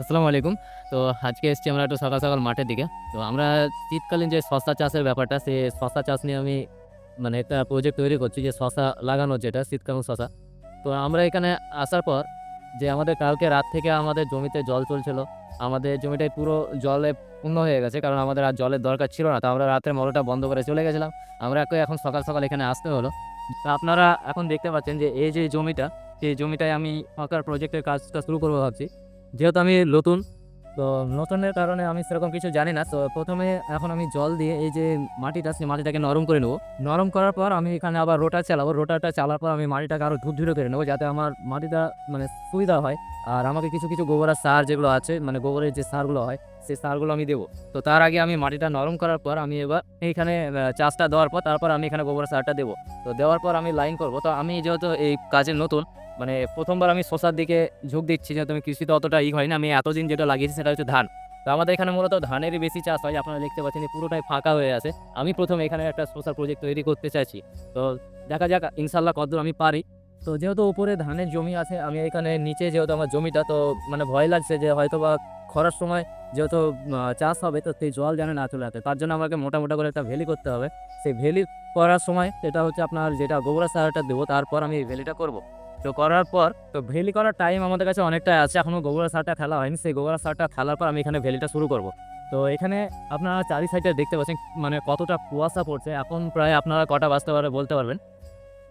আসসালামু আলাইকুম। তো আজকে এসছি আমরা একটু সকাল, সকাল মাঠের দিকে। তো আমরা শীতকালীন যে শসা চাষের ব্যাপারটা, সে শসা চাষ নিয়ে আমি মানে একটা প্রজেক্ট তৈরি করছি যে শসা লাগানোর যেটা শীতকালীন শসা। তো আমরা এখানে আসার পর যে আমাদের কালকে রাত থেকে আমাদের জমিতে জল চলছিল। আমাদের জমিটায় পুরো জলে পূর্ণ হয়ে গেছে। কারণ আমাদের আর জলের দরকার ছিল না। তো আমরা রাতের মটরটা বন্ধ করে চলে গেছিলাম। আমরা এখন সকাল, সকাল এখানে আসতে হলো। তো আপনারা এখন দেখতে পাচ্ছেন যে এই যে জমিটা, সেই জমিটায় আমি সরকার প্রজেক্টের কাজটা শুরু করব ভাবছি। যেহেতু আমি নতুন, তো নতুনের কারণে আমি সেরকম কিছু জানি না। তো ১ম এ এখন আমি জল দিয়ে এই যে মাটিটা, সেই মাটিটাকে নরম করে নেব। নরম করার পর আমি এখানে আবার রোটার চালাবো। রোটারটা চালার পর আমি মাটিটাকে আরো ঝুরঝুরে করে নেব যাতে আমার মাটিটা মানে সুবিধা হয়। আর আমাকে কিছু, কিছু গোবরের সার যেগুলো আছে মানে গোবরের যে সারগুলো হয়, সেই সারগুলো আমি দেব। তো তার আগে আমি মাটিটা নরম করার পর আমি এবার এইখানে চাষটা দেওয়ার পর তারপর আমি এখানে গোবরের সারটা দেব। তো দেওয়ার পর আমি লাইন করব। তো আমি যেহেতু এই কাজে নতুন, মানে ১ম বার আমি শসার দিকে ঝোঁক দিচ্ছি যেহেতু আমি কৃষিতে অতটা হয়নি। আমি এতদিন যেটা লাগিয়েছি সেটা হচ্ছে ধান। তো আমাদের এখানে মূলত ধানেরই বেশি চাষ হয়। আপনারা দেখতে পাচ্ছেন যে পুরোটাই ফাঁকা হয়ে আছে। আমি ১ম এখানে একটা শসার প্রজেক্ট তৈরি করতে চাইছি। তো দেখা যাক ইনশাআল্লাহ কতদূর আমি পারি। তো যেহেতু উপরে ধানের জমি আছে, আমি এখানে নিচে যেহেতু আমার জমিটা, তো মানে ভয় লাগছে যে হয়তোবা খরার সময় যেহেতু চাষ হবে, তো সেই জল যেন না চলে আসে। তার জন্য আমাকে মোটা, মোটা করে একটা ভেলি করতে হবে। সেই ভেলি করার সময় সেটা হচ্ছে আপনার যেটা গোবরের সারটা দেবো তারপর আমি এই ভেলিটা করব। তো করার পর তো ভেলি করার টাইম আমাদের কাছে অনেকটাই আছে। এখনো গোবরের সারটা ফেলা হয়নি। সেই গোবরের সারটা ফেলার পর আমি এখানে ভেলিটা শুরু করব। তো এখানে আপনারা চারি সাইডে দেখতে পাচ্ছেন মানে কতটা কুয়াশা পড়ছে। এখন প্রায় আপনারা কটা বাজতে পারে বলতে পারবেন?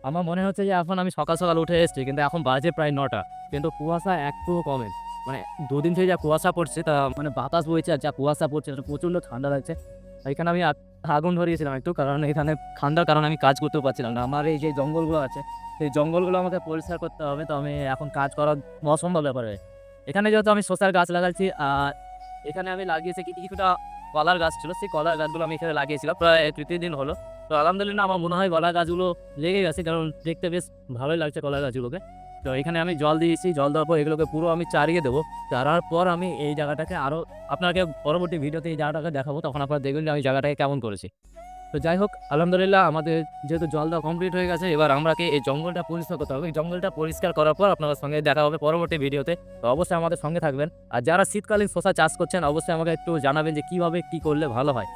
আমার মনে হচ্ছে যে এখন আমি সকাল, সকাল উঠে এসেছি কিন্তু এখন বাজে প্রায় ৯টা। কিন্তু কুয়াশা একটুও কমেনি। মানে ২ দিন থেকে যা কুয়াশা পড়ছে তা মানে বাতাস বইছে আর যা কুয়াশা পড়ছে প্রচন্ড ঠান্ডা লাগছে। এখানে আমি আগুন ধরিয়েছিলাম একটু, কারণ এখানে ঠান্ডার কারণে আমি কাজ করতেও পারছিলাম না। আমার এই যে জঙ্গলগুলো আছে, সেই জঙ্গলগুলো আমাকে পরিষ্কার করতে হবে। তো আমি এখন কাজ করা অসম্ভব ব্যাপার হয়ে। এখানে যেহেতু আমি শসার গাছ লাগাচ্ছি, এখানে আমি লাগিয়েছি কিছুটা কলার গাছ ছিল। সেই কলার গাছগুলো আমি এখানে লাগিয়েছিলাম প্রায় ২-৩ দিন হলো। তো আলহামদুলিল্লাহ আমার মনে হয় কলা গাছগুলো লেগে গেছে, কারণ দেখতে বেশ ভালোই লাগছে কলা গাছগুলোকে। তো এখানে আমি জল দিয়েছি, জল দেওয়ার পর এগুলোকে পুরো আমি চারিয়ে দেবো। চারার পর আমি এই জায়গাটাকে আরো আপনাকে পরবর্তী ভিডিওতে এই জায়গাটাকে দেখাবো। তখন আপনারা দেখবেন যে আমি জায়গাটাকে কেমন করেছি। তো যাই হোক আলহামদুলিল্লাহ আমাদের যেহেতু জল দেওয়া কমপ্লিট হয়ে গেছে, এবার আমাকে এই জঙ্গলটা পরিষ্কার করতে হবে। এই জঙ্গলটা পরিষ্কার করার পর আপনাদের সঙ্গে দেখা হবে পরবর্তী ভিডিওতে। তো অবশ্যই আমাদের সঙ্গে থাকবেন। আর যারা শীতকালীন শসা চাষ করছেন অবশ্যই আমাকে একটু জানাবেন যে কিভাবে কি করলে ভালো হয়।